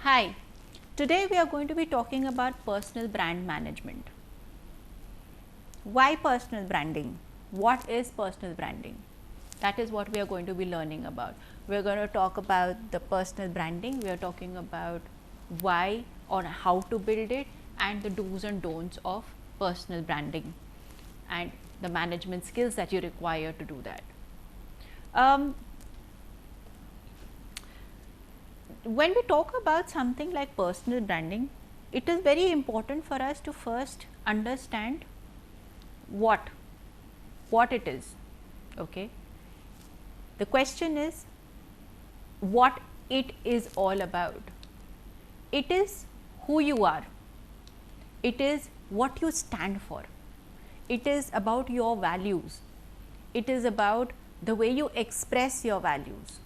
Hi, today we are going to be talking about personal brand management. Why personal branding? What is personal branding? That is what we are going to be learning about. We are going to talk about the personal branding, we are talking about why or how to build it, and the do's and don'ts of personal branding and the management skills that you require to do that. When we talk about something like personal branding, it is very important for us to first understand what it is. Okay, the question is what it is all about. It is who you are, it is what you stand for, it is about your values, it is about the way you express your values.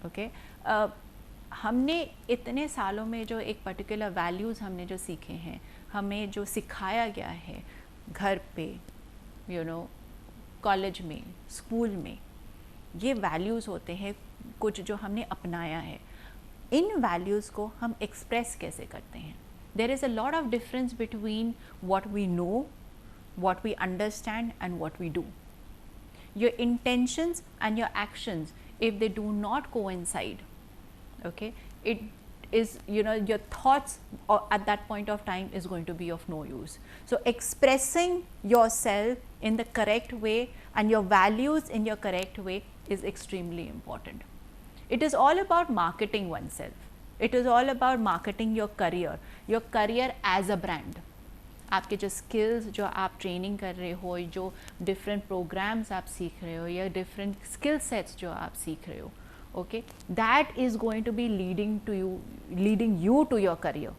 Okay, हमने इतने सालों में जो एक particular values हमने जो सीखे हैं, हमें जो सिखाया गया है घर पे, कॉलेज में, स्कूल में, ये वैल्यूज़ होते हैं कुछ जो हमने अपनाया है. इन वैल्यूज़ को हम एक्सप्रेस कैसे करते हैं? There is a lot of difference between what we know, what we understand and what we do. Your intentions and your actions, if they do not coincide, okay, it is, your thoughts at that point of time is going to be of no use. So expressing yourself in the correct way and your values in your correct way is extremely important. It is all about marketing oneself. It is all about marketing your career as a brand. आपके जो skills जो आप training कर रहे हो, जो different programmes आप सीख रहे हो या डिफरेंट स्किल सेट्स जो आप सीख रहे हो, okay, that is going to be leading you to your career.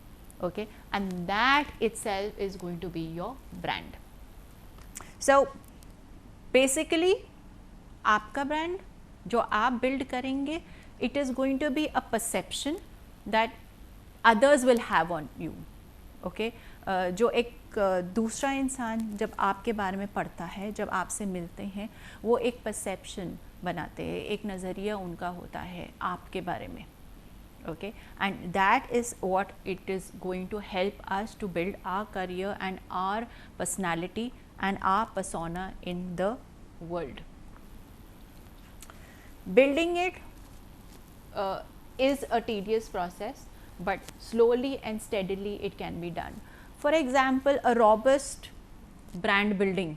Okay, and that itself is going to be your brand. So basically आपका ब्रांड जो आप बिल्ड करेंगे, it is going to be a perception that others will have on you. Okay, जो एक दूसरा इंसान जब आपके बारे में पढ़ता है, जब आपसे मिलते हैं, वो एक परसेप्शन बनाते हैं, एक नज़रिया उनका होता है आपके बारे में. Okay, and that is what it is going to help us to build our career and our personality and our persona in the world. Building it is a tedious process, but slowly and steadily it can be done. For example, a robust brand building,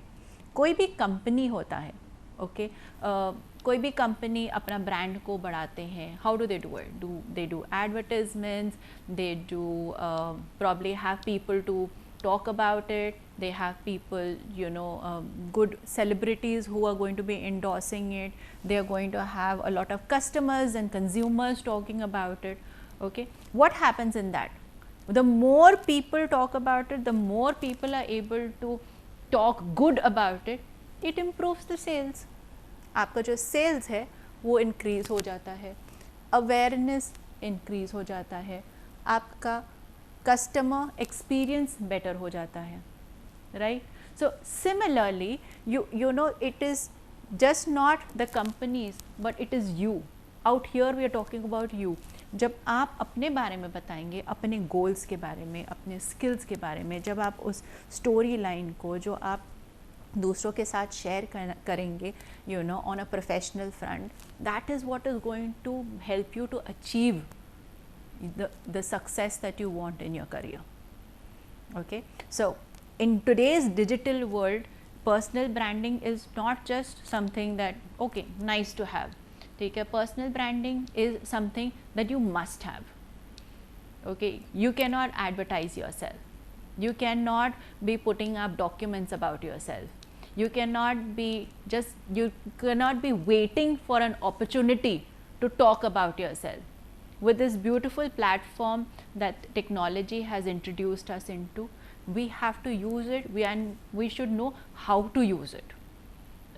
कोई भी company होता है, okay, कोई भी company अपना brand को बढ़ाते हैं. How do they do it? They do advertisements, they do probably have people to talk about it, they have people, good celebrities who are going to be endorsing it, they are going to have a lot of customers and consumers talking about it. Okay, what happens in that? The more people talk about it, the more people are able to talk good about it, it improves the sales. आपका जो sales है वो increase हो जाता है, awareness increase हो जाता है, आपका कस्टमर एक्सपीरियंस बेटर हो जाता है, right? So similarly it is just not the companies but it is you. Out here we are talking about you. जब आप अपने बारे में बताएंगे, अपने गोल्स के बारे में, अपने स्किल्स के बारे में, जब आप उस स्टोरी लाइन को जो आप दूसरों के साथ शेयर करेंगे, on a professional front, that is what is going to help you to achieve the success that you want in your career. Okay, so in today's digital world, personal branding is not just something that, okay, nice to have. ठीक है, personal branding is something that you must have. Okay, you cannot advertise yourself, you cannot be putting up documents about yourself, you cannot be waiting for an opportunity to talk about yourself. With this beautiful platform that technology has introduced us into, we have to use it, we should know how to use it.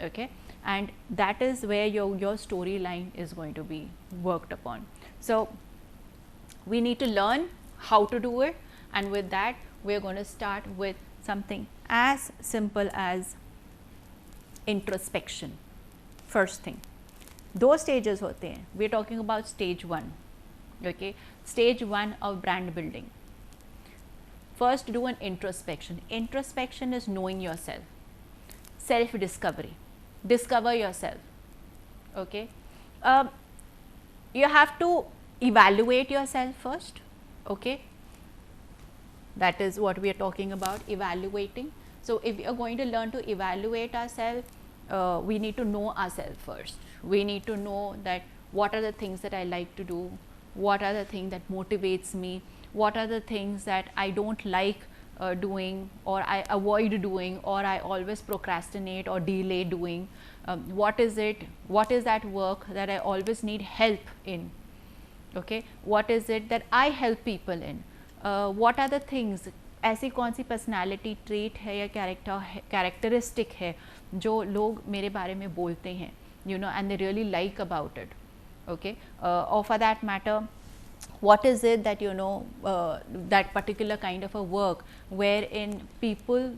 Okay, and that is where your storyline is going to be worked upon. So we need to learn how to do it, and with that we are going to start with something as simple as introspection. First thing, दो stages होते हैं. We are talking about stage 1. Okay, stage 1 of brand building. First, do an introspection. Introspection is knowing yourself, self discovery, discover yourself. Okay, you have to evaluate yourself first. Okay, that is what we are talking about, evaluating. So if we are going to learn to evaluate ourselves, we need to know ourselves first. We need to know that what are the things that I like to do, what are the things that motivates me, what are the things that I don't like doing, or I avoid doing, or I always procrastinate or delay doing. What is it, what is that work that I always need help in? Okay, what is it that I help people in? What are the things, ऐसी कौन सी personality trait है या characteristic है जो लोग मेरे बारे में बोलते हैं, you know, and they really like about it. Okay, or for that matter, what is it that, you know, that particular kind of a work wherein people,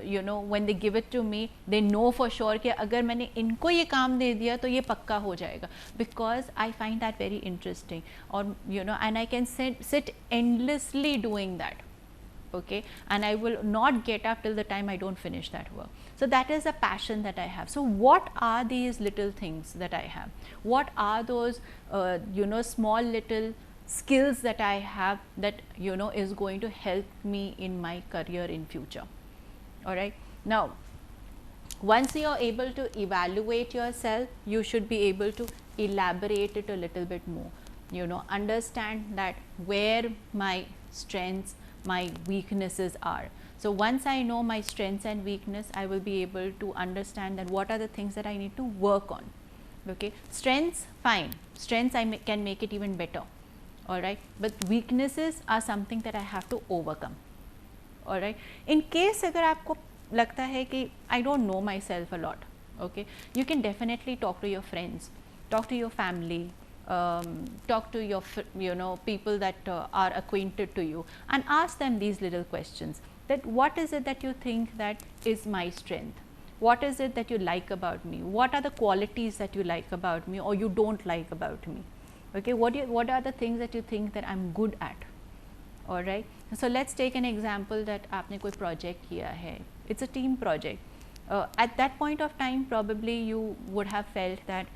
you know, when they give it to me, they know for sure कि अगर मैंने इनको ये काम दे दिया तो ये पक्का हो जाएगा, because I find that very interesting, or you know, and I can sit endlessly doing that. Okay, and I will not get up till the time I don't finish that work. So that is a passion that I have. So what are these little things that I have? What are those you know, small little skills that I have that, you know, is going to help me in my career in future? All right, now once you are able to evaluate yourself, you should be able to elaborate it a little bit more, you know, understand that where my strengths, my weaknesses are. So once I know my strengths and weakness, I will be able to understand that what are the things that I need to work on. Okay, strengths, fine, strengths I can make it even better, all right, but weaknesses are something that I have to overcome. All right, in case अगर आपको लगता है कि I don't know myself a lot, okay, you can definitely talk to your friends, talk to your family, talk to your, you know, people that are acquainted to you, and ask them these little questions, that what is it that you think that is my strength, what is it that you like about me, what are the qualities that you like about me or you don't like about me. Okay, what are the things that you think that I'm good at. All right, so let's take an example that आपने कोई project किया है, it's a team project. At that point of time probably you would have felt that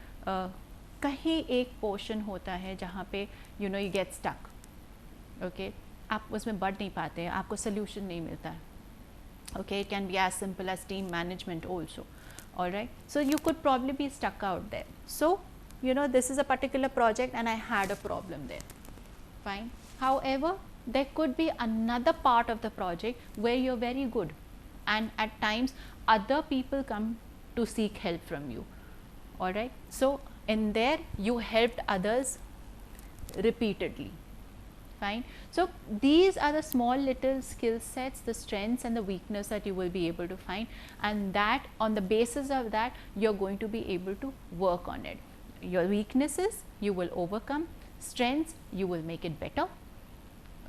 कहीं एक portion होता है जहाँ पे, you know, you get stuck. Okay, आप उसमें बढ़ नहीं पाते हैं, आपको solution नहीं मिलता है. Okay, it can be as simple as team management also. All right, so you could probably be stuck out there. So, you know, this is a particular project and I had a problem there. Fine. However, there could be another part of the project where you're very good, and at times other people come to seek help from you. All right, so in there you helped others repeatedly. Fine. So these are the small little skill sets, the strengths and the weakness that you will be able to find, and that on the basis of that you're going to be able to work on it. Your weaknesses you will overcome, strengths you will make it better.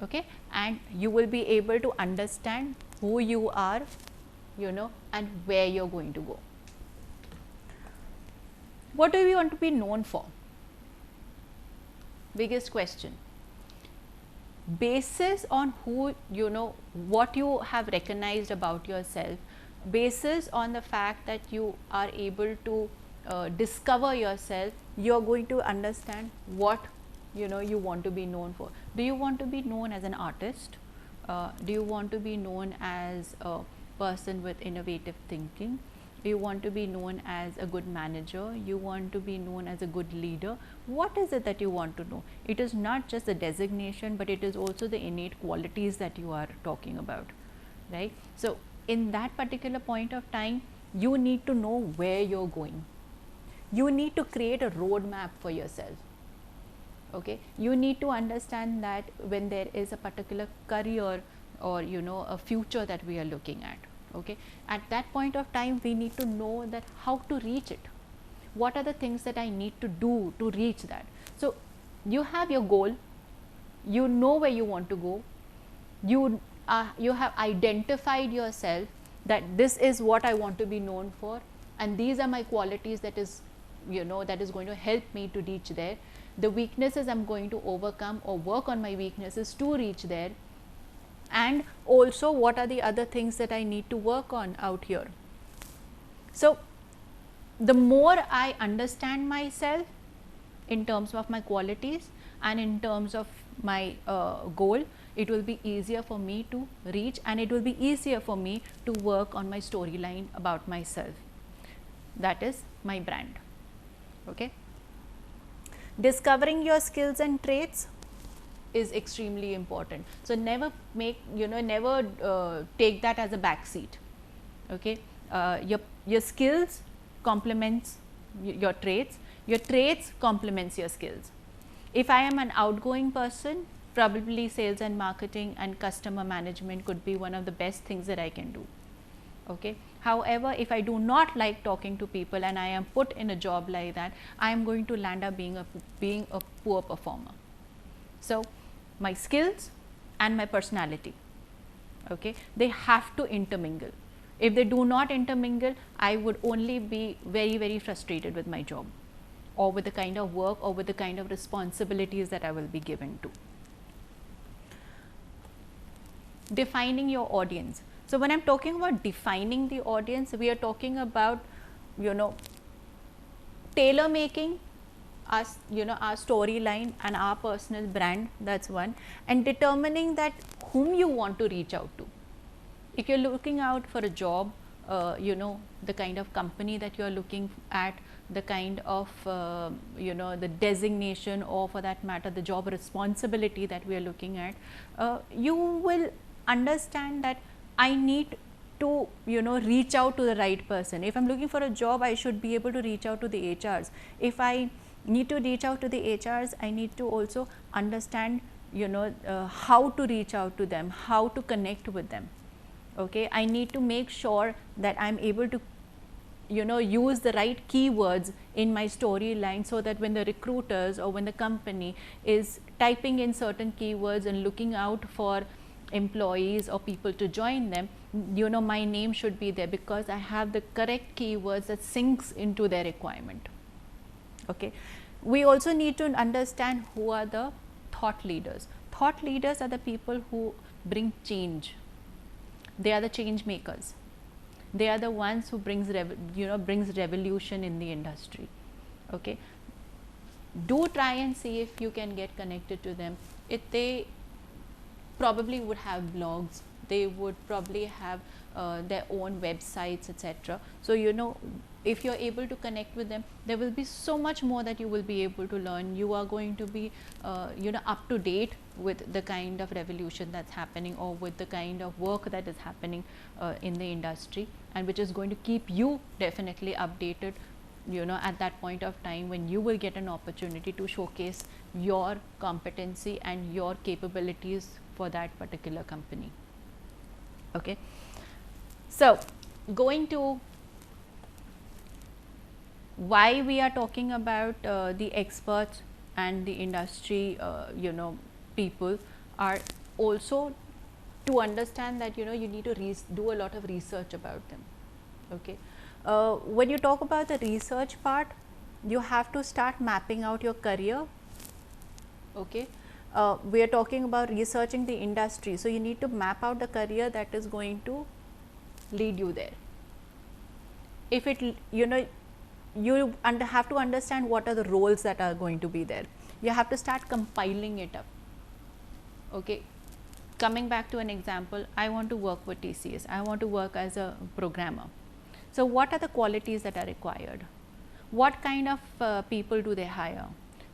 Okay, and you will be able to understand who you are, you know, and where you're going to go. What do you want to be known for? Biggest question. Basis on who, you know, what you have recognized about yourself, basis on the fact that you are able to discover yourself, you are going to understand what, you know, you want to be known for. Do you want to be known as an artist? Do you want to be known as a person with innovative thinking? Do you want to be known as a good manager? You want to be known as a good leader? What is it that you want to know? It is not just the designation, but it is also the innate qualities that you are talking about, right? So in that particular point of time, you need to know where you're going. You need to create a roadmap for yourself. Okay, you need to understand that when there is a particular career or, you know, a future that we are looking at. Okay, at that point of time we need to know that how to reach it, what are the things that I need to do to reach that. So you have your goal, you know where you want to go, you have identified yourself that this is what I want to be known for, and these are my qualities that is, you know, that is going to help me to reach there. the weaknesses I'm going to overcome or work on my weaknesses to reach there, and also what are the other things that I need to work on out here. So, the more I understand myself in terms of my qualities and in terms of my goal, it will be easier for me to reach, and it will be easier for me to work on my storyline about myself. That is my brand. Okay. Discovering your skills and traits is extremely important. So, never make, never take that as a back seat. Okay. Your skills complements your traits complements your skills. If I am an outgoing person, probably sales and marketing and customer management could be one of the best things that I can do. Okay. However, if I do not like talking to people and I am put in a job like that, I am going to land up being a poor performer. So, my skills and my personality, okay, they have to intermingle. If they do not intermingle, I would only be very, very frustrated with my job, or with the kind of work, or with the kind of responsibilities that I will be given to. Defining your audience. So, when I am talking about defining the audience, we are talking about, tailor making our storyline and our personal brand, that is one, and determining that whom you want to reach out to. If you are looking out for a job, the kind of company that you are looking at, the kind of the designation, or for that matter the job responsibility that we are looking at, you will understand that I need to reach out to the right person. If I am looking for a job, I should be able to reach out to the HRs. If I need to reach out to the HRs, I need to also understand how to reach out to them, how to connect with them. Okay, I need to make sure that I am able to use the right keywords in my storyline, so that when the recruiters or when the company is typing in certain keywords and looking out for employees or people to join them, my name should be there, because I have the correct keywords that syncs into their requirement. Okay. We also need to understand who are the thought leaders. Thought leaders are the people who bring change. They are the change makers. They are the ones who brings revolution in the industry. Okay. Do try and see if you can get connected to them. If they probably would have blogs, they would probably have their own websites, etc. So, if you are able to connect with them, there will be so much more that you will be able to learn. You are going to be up to date with the kind of revolution that is happening, or with the kind of work that is happening in the industry, and which is going to keep you definitely updated at that point of time when you will get an opportunity to showcase your competency and your capabilities for that particular company. Okay. So, going to why we are talking about the experts and the industry people, are also to understand that you need to do a lot of research about them. Okay. When you talk about the research part, you have to start mapping out your career. Okay. We are talking about researching the industry. So, you need to map out the career that is going to lead you there. If it you have to understand what are the roles that are going to be there. You have to start compiling it up. Okay. Coming back to an example, I want to work with TCS, I want to work as a programmer. So, what are the qualities that are required? What kind of people do they hire?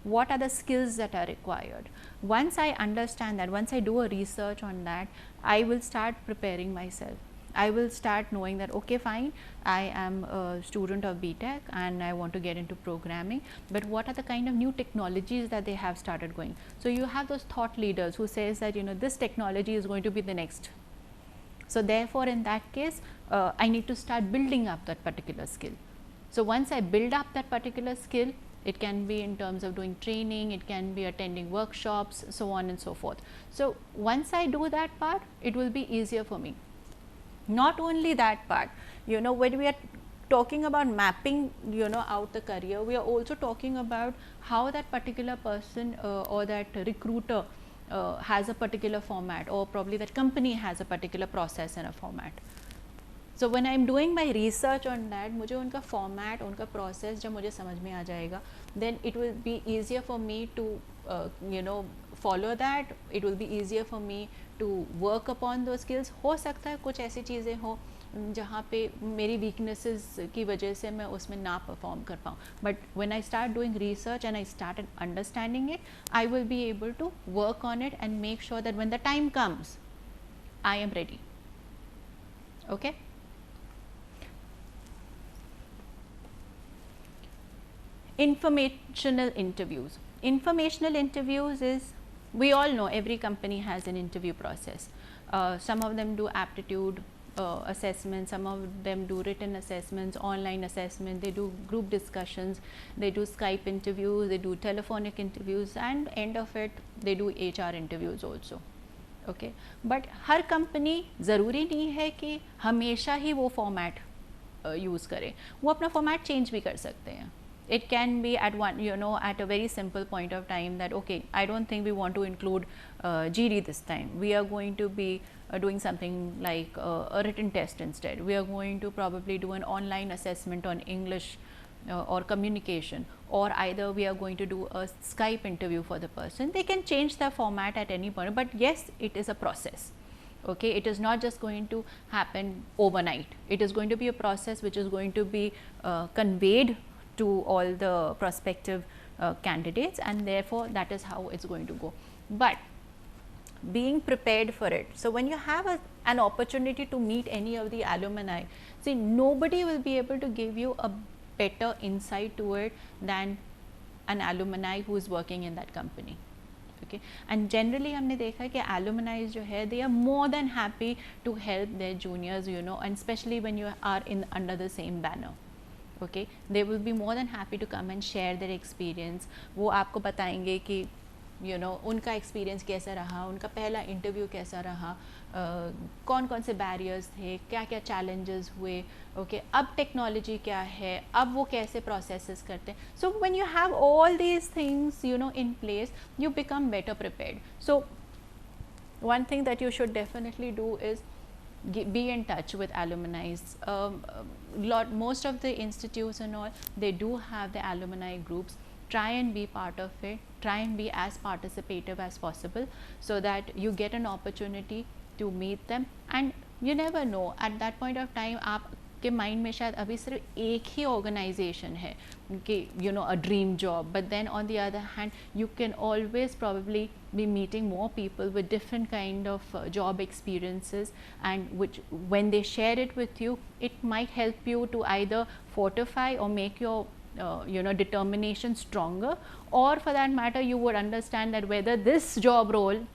What are the skills that are required? Once I understand that, once I do a research on that, I will start preparing myself. I will start knowing that, okay, fine, I am a student of BTech and I want to get into programming, but what are the kind of new technologies that they have started going? So, you have those thought leaders who says that this technology is going to be the next. So, therefore, in that case, I need to start building up that particular skill. So, once I build up that particular skill, it can be in terms of doing training, it can be attending workshops, so on and so forth. So, once I do that part, it will be easier for me. Not only that part, when we are talking about mapping, you know, out the career, we are also talking about how that particular person or that recruiter has a particular format, or probably that company has a particular process and a format. So when I am doing my research on that, मुझे उनका format, उनका process जब मुझे समझ में आ जाएगा, then it will be easier for me to you know, follow that. It will be easier for me to work upon those skills. हो सकता है कुछ ऐसी चीज़ें हो जहाँ पे मेरी weaknesses की वजह से मैं उसमें ना perform कर पाऊँ, but when I start doing research and I started understanding it, I will be able to work on it and make sure that when the time comes, I am ready. Okay. Informational interviews. Informational interviews is, we all know every company has an interview process. Some of them do aptitude assessments, some of them do written assessments, online assessment, they do group discussions, they do Skype interviews, they do telephonic interviews, and end of it they do HR interviews also. Okay, but her company ज़रूरी नहीं है कि हमेशा ही वो format use करे, वो अपना format change भी कर सकते हैं. It can be at one, you know, at a very simple point of time that, okay, I don't think we want to include GD this time. We are going to be doing something like a written test instead. We are going to probably do an online assessment on English or communication, or either we are going to do a Skype interview for the person. They can change the format at any point, but yes, it is a process. Okay, it is not just going to happen overnight. It is going to be a process which is going to be conveyed to all the prospective candidates, and therefore that is how it's going to go. But being prepared for it, so when you have an opportunity to meet any of the alumni, see, nobody will be able to give you a better insight to it than an alumni who is working in that company. Okay, and generally हमने देखा है कि alumni जो है, they are more than happy to help their juniors, you know, and especially when you are in under the same banner. Okay, they will be more than happy to come and share their experience. वो आपको बताएंगे कि you know, उनका experience कैसा रहा, उनका पहला interview कैसा रहा, कौन कौन से barriers थे, क्या क्या challenges हुए, okay, अब technology क्या है, अब वो कैसे processes करते हैं. So when you have all these things, you know, in place, you become better prepared. So one thing that you should definitely do is be in touch with alumni. Most of the institutes and all, they do have the alumni groups. Try and be part of it. Try and be as participative as possible, so that you get an opportunity to meet them. And you never know, at that point of time, आपके mind में शायद अभी सिर्फ एक ही organisation है कि you know, a dream job, but then on the other hand, you can always probably be meeting more people with different kind of job experiences, and which when they share it with you, it might help you to either fortify or make your you know, determination stronger, or for that matter you would understand that whether this job role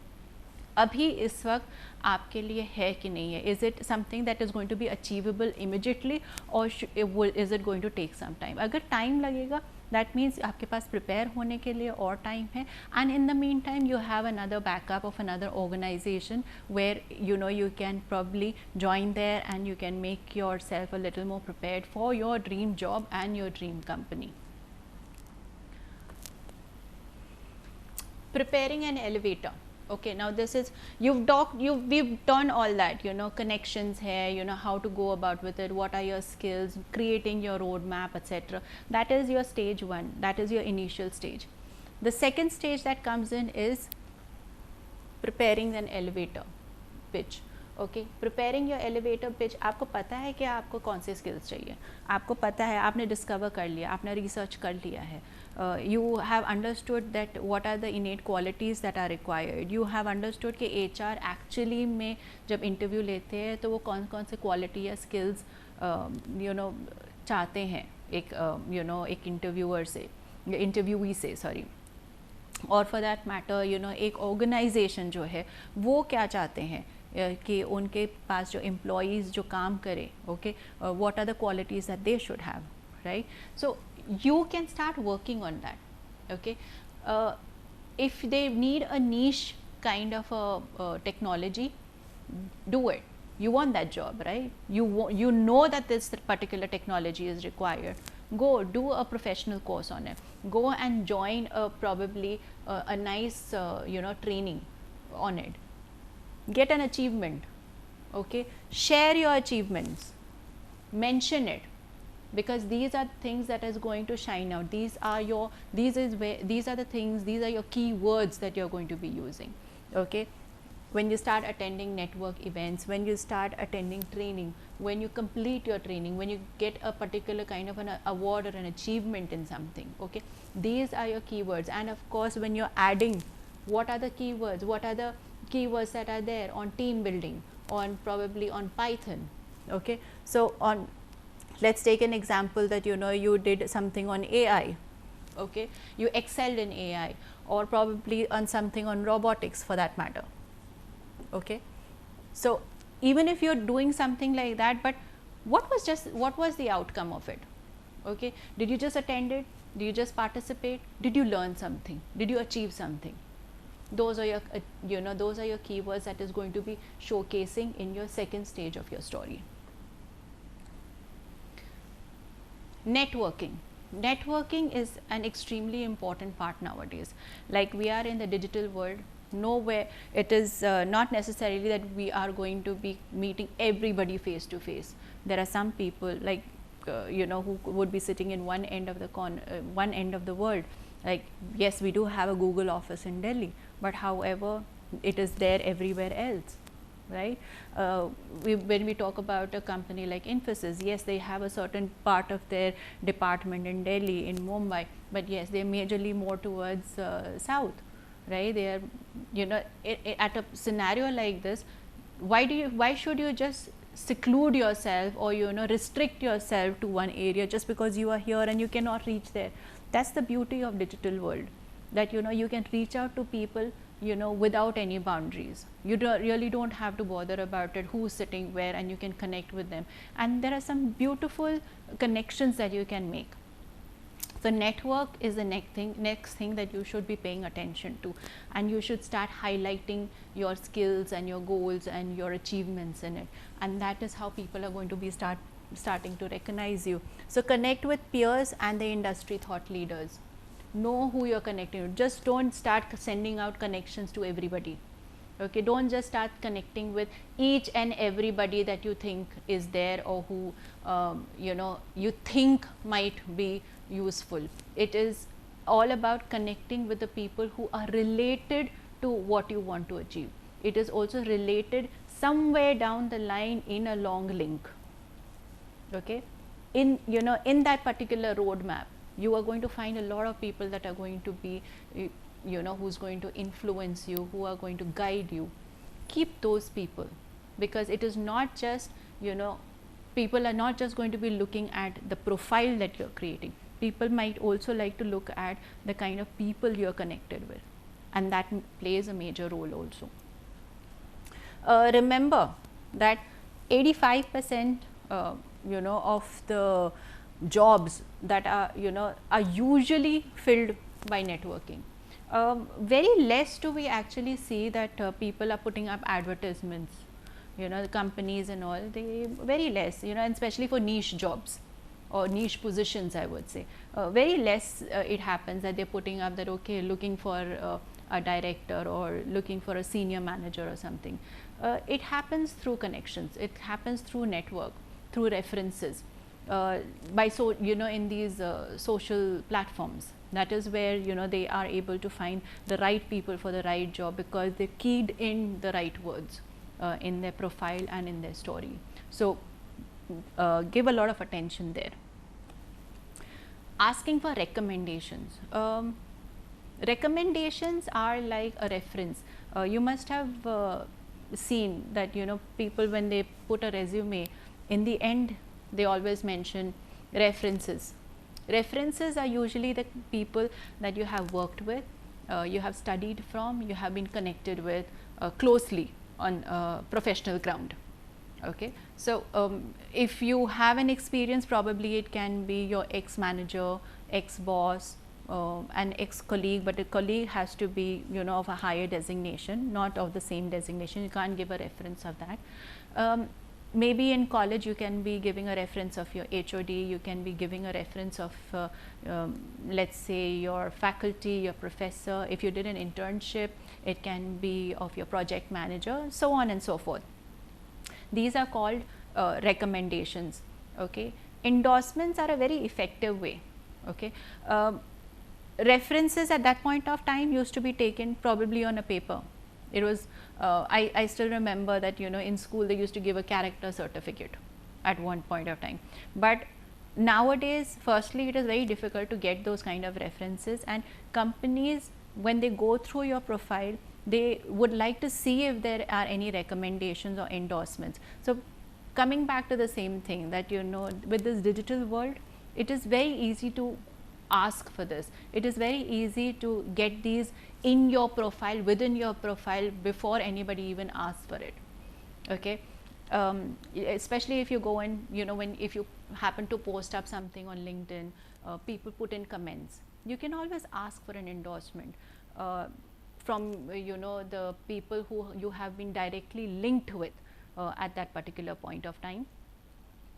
अभी इस वक्त आपके लिए है कि नहीं है. Is it something that is going to be achievable immediately, or is it going to take some time? अगर time लगेगा, that means आपके पास prepare होने के लिए और time है, and in the meantime you have another backup of another organization where you know you can probably join there and you can make yourself a little more prepared for your dream job and your dream company. Preparing an elevator. Okay, now this is, we've done all that, you know, connections here, you know, how to go about with it, what are your skills, creating your roadmap, etc. That is your stage one, that is your initial stage. The second stage that comes in is preparing an elevator pitch. Okay, preparing your elevator pitch. आपको पता है कि आपको कौन से skills चाहिए, आपको पता है, आपने डिस्कवर कर लिया, आपने रिसर्च कर लिया है, you have understood that what are the innate qualities that are required. You have understood कि एचआर एक्चुअली में जब इंटरव्यू लेते हैं तो वो कौन कौन से क्वालिटी या स्किल्स यू नो चाहते हैं एक यू नो एक इंटरव्यूअर से, इंटरव्यूई से, सॉरी, और for that matter you know एक ऑर्गेनाइजेशन जो है वो क्या चाहते हैं कि उनके पास जो एम्प्लॉयज़ जो काम करे, okay, what are the qualities that they should have, right. So you can start working on that. Okay, if they need a niche kind of a technology, do it. You want that job, right? You know that this particular technology is required. Go do a professional course on it. Go and join probably a nice training on it. Get an achievement. Okay, share your achievements, mention it, because these are things that is going to shine out. These are the things, these are your keywords that you're going to be using. Okay, when you start attending network events, when you start attending training, when you complete your training, when you get a particular kind of an award or an achievement in something, okay, these are your keywords. And of course, when you're adding, what are the keywords, what are the keywords that are there on team building, on probably on Python. Okay, so on, let's take an example that you did something on AI. Okay, you excelled in AI, or probably on something on robotics for that matter. Okay, so even if you're doing something like that, but what was the outcome of it? Okay, did you just attend it? Did you just participate? Did you learn something? Did you achieve something? Those are your those are your keywords that is going to be showcasing in your second stage of your story. Networking is an extremely important part nowadays. Like, we are in the digital world. Nowhere it is not necessarily that we are going to be meeting everybody face to face. There are some people, like who would be sitting in one end of the world. Like, yes, we do have a Google office in Delhi, but however, it is there everywhere else, right? When we talk about a company like Infosys, yes, they have a certain part of their department in Delhi, in Mumbai, but yes, they are majorly more towards south, right? They are, at a scenario like this, why should you just seclude yourself, or restrict yourself to one area just because you are here and you cannot reach there? That's the beauty of digital world, that you can reach out to people without any boundaries. You really don't have to bother about it, who's sitting where, and you can connect with them. And there are some beautiful connections that you can make. So network is the next thing that you should be paying attention to, and you should start highlighting your skills and your goals and your achievements in it, and that is how people are going to be starting to recognize you. So connect with peers and the industry thought leaders. Know who you're connecting with. Just don't start sending out connections to everybody. Okay, don't just start connecting with each and everybody that you think is there, or who you think might be useful. It is all about connecting with the people who are related to what you want to achieve. It is also related somewhere down the line in a long link. Okay, in that particular roadmap, you are going to find a lot of people that are going to be who's going to influence you, who are going to guide you. Keep those people, because it is not just people are not just going to be looking at the profile that you're creating. People might also like to look at the kind of people you're connected with, and that plays a major role also. Remember that 85% of the jobs that are usually filled by networking. Very less do we actually see that people are putting up advertisements, the companies and all. They very less, and especially for niche jobs or niche positions, I would say, very less it happens that they're putting up that, okay, looking for a director or looking for a senior manager or something. It happens through connections. It happens through network, through references, in these social platforms. That is where they are able to find the right people for the right job, because they keyed in the right words in their profile and in their story. So give a lot of attention there. Asking for recommendations. Recommendations are like a reference. You must have seen that people, when they put a resume, in the end they always mention references. References are usually the people that you have worked with, you have studied from, you have been connected with closely on professional ground. Okay, so if you have an experience, probably it can be your ex-manager, ex-boss, an ex-colleague, but a colleague has to be, you know, of a higher designation, not of the same designation. You can't give a reference of that. Maybe in college you can be giving a reference of your HOD, you can be giving a reference of let's say your faculty, your professor. If you did an internship, it can be of your project manager, so on and so forth. These are called recommendations. Okay, endorsements are a very effective way. Okay, references at that point of time used to be taken probably on a paper. It was I still remember that, you know, in school they used to give a character certificate at one point of time, but nowadays firstly it is very difficult to get those kind of references, and companies, when they go through your profile, they would like to see if there are any recommendations or endorsements. So coming back to the same thing, that, you know, with this digital world, it is very easy to ask for this. It is very easy to get these in your profile, within your profile, before anybody even asks for it. Okay, especially if you go and, you know, if you happen to post up something on LinkedIn, people put in comments. You can always ask for an endorsement from you know, the people who you have been directly linked with at that particular point of time.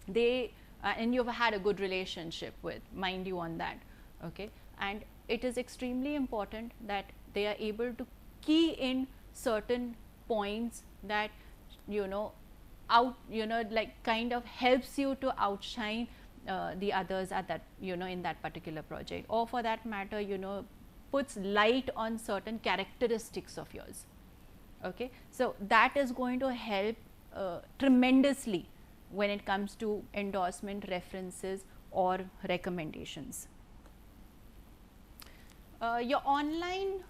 They and you've had a good relationship with, mind you, on that. Okay, and it is extremely important that they are able to key in certain points that, you know, like kind of helps you to outshine the others at that, you know, in that particular project, or for that matter, you know, puts light on certain characteristics of yours. Okay, so that is going to help tremendously when it comes to endorsement, references, or recommendations. Your online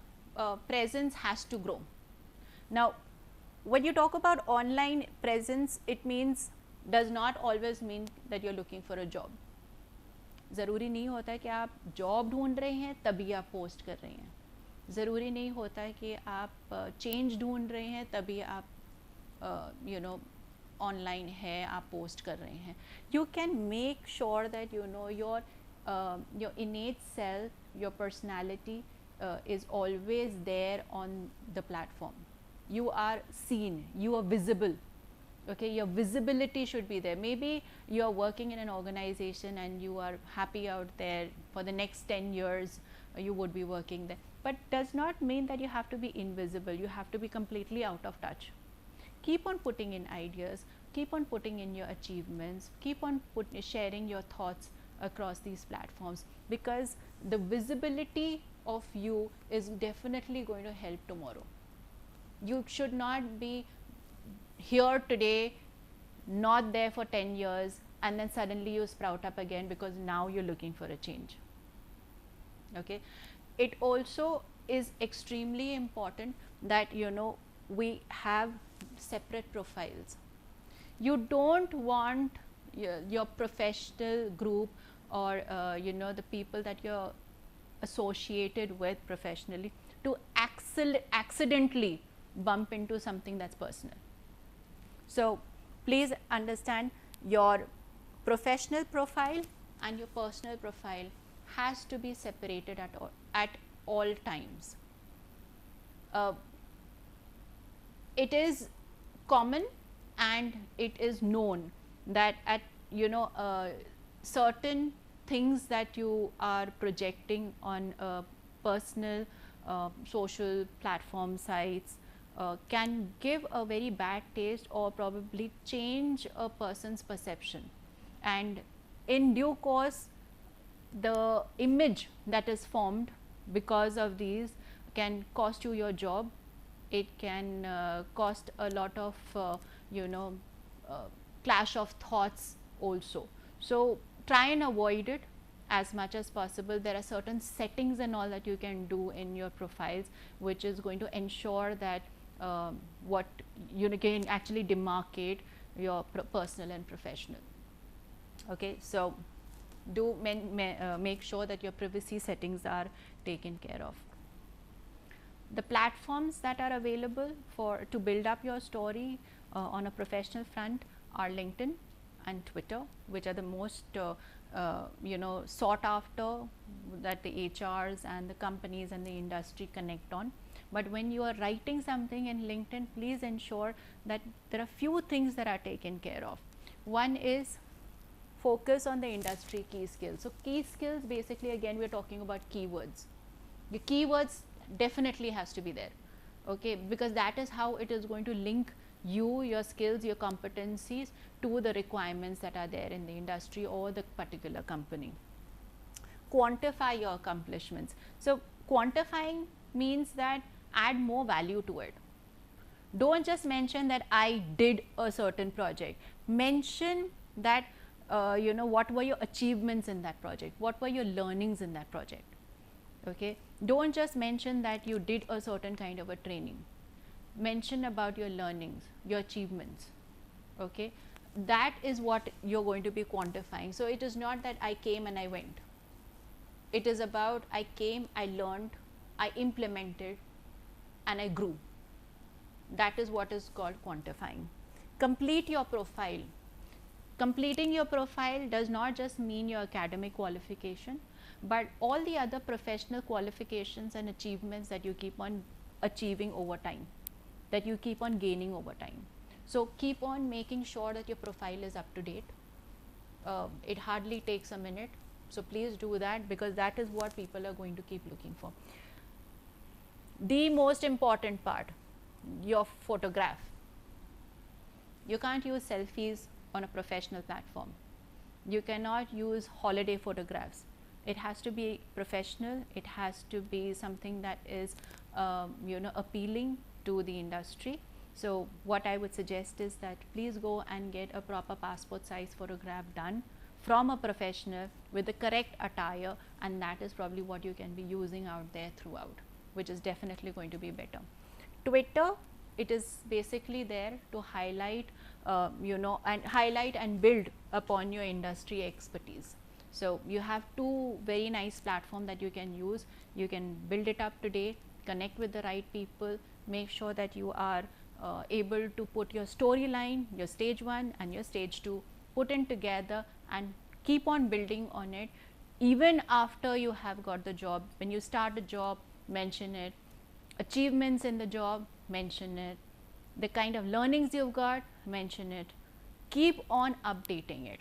presence has to grow. Now, when you talk about online presence, it does not always mean that you're looking for a job. ज़रूरी नहीं होता है कि आप job ढूंढ रहे हैं तभी आप पोस्ट कर रहे हैं. ज़रूरी नहीं होता है कि आप चेंज ढूंढ रहे हैं तभी आप यू नो ऑनलाइन है, आप पोस्ट कर रहे हैं. You can make sure that, you know, your innate self, your personality is always there on the platform. You are seen, you are visible. Okay, your visibility should be there. Maybe you are working in an organization and you are happy out there for the next 10 years, you would be working there, but does not mean that you have to be invisible. You have to be completely out of touch. Keep on putting in ideas, keep on putting in your achievements, keep on sharing your thoughts across these platforms, because the visibility of you is definitely going to help tomorrow. You should not be here today, not there for 10 years, and then suddenly you sprout up again because now you're looking for a change. Okay, it also is extremely important that, you know, we have separate profiles. You don't want your professional group or you know, the people that you're associated with professionally to accidentally bump into something that's personal. So please understand, your professional profile and your personal profile has to be separated at all times. It is common and it is known that at, you know, certain things that you are projecting on personal social platform sites can give a very bad taste or probably change a person's perception, and in due course the image that is formed because of these can cost you your job. It can cost a lot of you know, clash of thoughts also. So try and avoid it as much as possible. There are certain settings and all that you can do in your profiles which is going to ensure that what you can actually demarcate your personal and professional. Okay, so do make sure that your privacy settings are taken care of. The platforms that are available to build up your story on a professional front are LinkedIn and Twitter, which are the most sought after, that the HRs and the companies and the industry connect on. But when you are writing something in LinkedIn, please ensure that there are few things that are taken care of. One is focus on the industry key skills. So key skills, basically, again, we are talking about keywords. The keywords definitely has to be there, okay, because that is how it is going to link you, your skills, your competencies to the requirements that are there in the industry or the particular company. Quantify your accomplishments. So quantifying means that add more value to it. Don't just mention that I did a certain project. Mention that what were your achievements in that project, what were your learnings in that project. Okay, don't just mention that you did a certain kind of a training. Mention about your learnings, your achievements. Okay, that is what you're going to be quantifying. So it is not that I came and I went. It is about I came, I learned, I implemented, and I grew. That is what is called quantifying. Complete your profile. Completing your profile does not just mean your academic qualification, but all the other professional qualifications and achievements that you keep on achieving over time, that you keep on gaining over time. So keep on making sure that your profile is up to date. It hardly takes a minute, so please do that, because that is what people are going to keep looking for. The most important part, your photograph. You can't use selfies on a professional platform. You cannot use holiday photographs. It has to be professional. It has to be something that is appealing to the industry. So what I would suggest is that please go and get a proper passport size photograph done from a professional with the correct attire, and that is probably what you can be using out there throughout, which is definitely going to be better. Twitter, it is basically there to highlight and build upon your industry expertise. So you have two very nice platforms that you can use. You can build it up today, connect with the right people, make sure that you are able to put your storyline, your stage 1 and your stage 2, put in together and keep on building on it. Even after you have got the job, when you start a job, mention it. Achievements in the job, mention it. The kind of learnings you've got, mention it. Keep on updating it.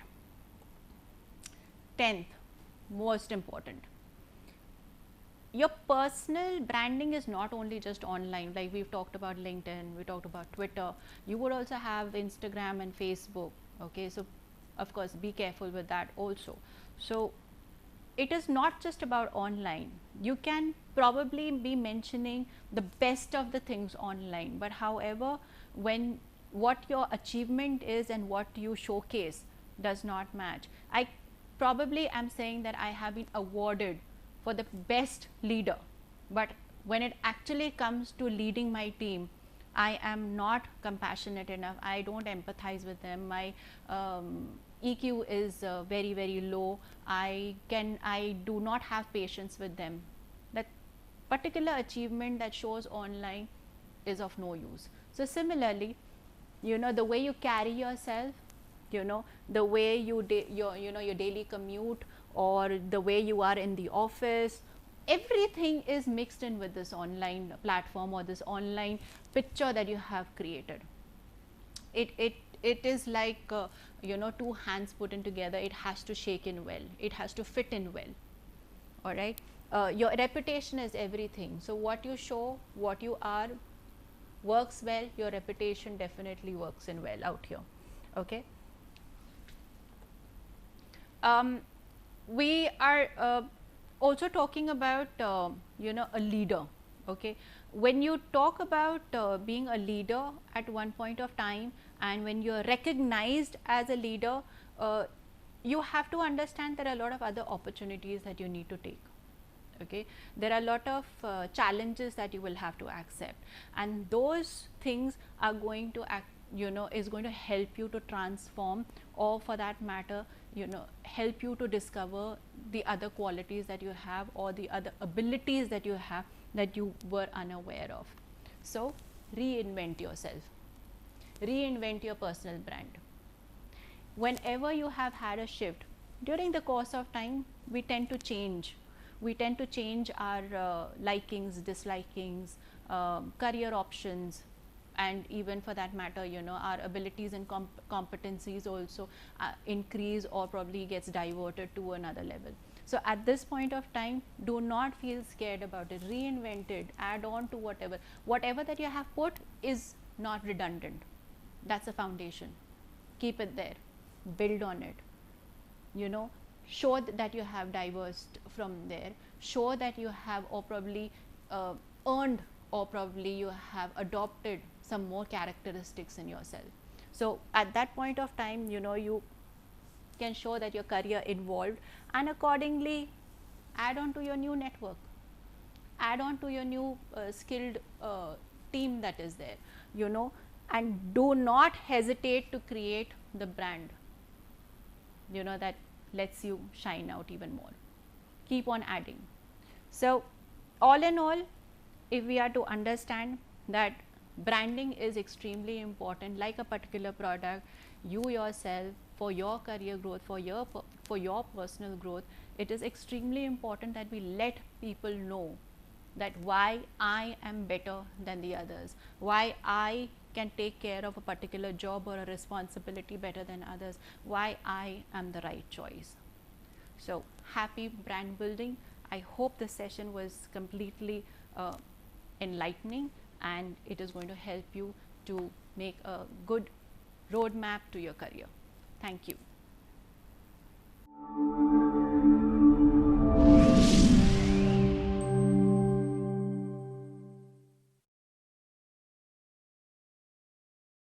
10th, most important, your personal branding is not only just online, like we've talked about LinkedIn, we talked about Twitter. You would also have Instagram and Facebook. Okay, so of course be careful with that also. So it is not just about online. You can probably be mentioning the best of the things online, but however, when what your achievement is and what you showcase does not match. I probably am saying that I have been awarded for the best leader, but when it actually comes to leading my team, I am not compassionate enough. I don't empathize with them. My EQ is very, very low. I do not have patience with them. That particular achievement that shows online is of no use. So similarly, the way you carry yourself, the way your daily commute, or the way you are in the office, everything is mixed in with this online platform or this online picture that you have created. It is like two hands put in together. It has to shake in well, it has to fit in well. All right, your reputation is everything. So what you show, what you are, works well, your reputation definitely works in well out here. Okay, we are also talking about a leader. Okay, when you talk about being a leader at one point of time, and when you are recognized as a leader, you have to understand there are a lot of other opportunities that you need to take. Okay, there are a lot of challenges that you will have to accept, and those things are going to is going to help you to transform, or for that matter, help you to discover the other qualities that you have, or the other abilities that you have that you were unaware of. So reinvent yourself, reinvent your personal brand. Whenever you have had a shift, during the course of time we tend to change. We tend to change our likings, dislikings, career options, and even for that matter, you know, our abilities and competencies also increase or probably gets diverted to another level. So at this point of time, do not feel scared about it. Reinvent it, add on to whatever that you have put is not redundant. That's a foundation. Keep it there, build on it, you know, show that you have diversed from there, show that you have or probably earned or probably you have adopted some more characteristics in yourself. So at that point of time, you know, you can show that your career evolved, and accordingly add on to your new network, add on to your new skilled team that is there, you know, and do not hesitate to create the brand, you know, that lets you shine out even more. Keep on adding. So all in all, if we are to understand that branding is extremely important, like a particular product, you yourself, for your career growth, for your personal growth, it is extremely important that we let people know that why I am better than the others, why I can take care of a particular job or a responsibility better than others, why I am the right choice. So happy brand building. I hope this session was completely enlightening, and it is going to help you to make a good roadmap to your career. Thank you.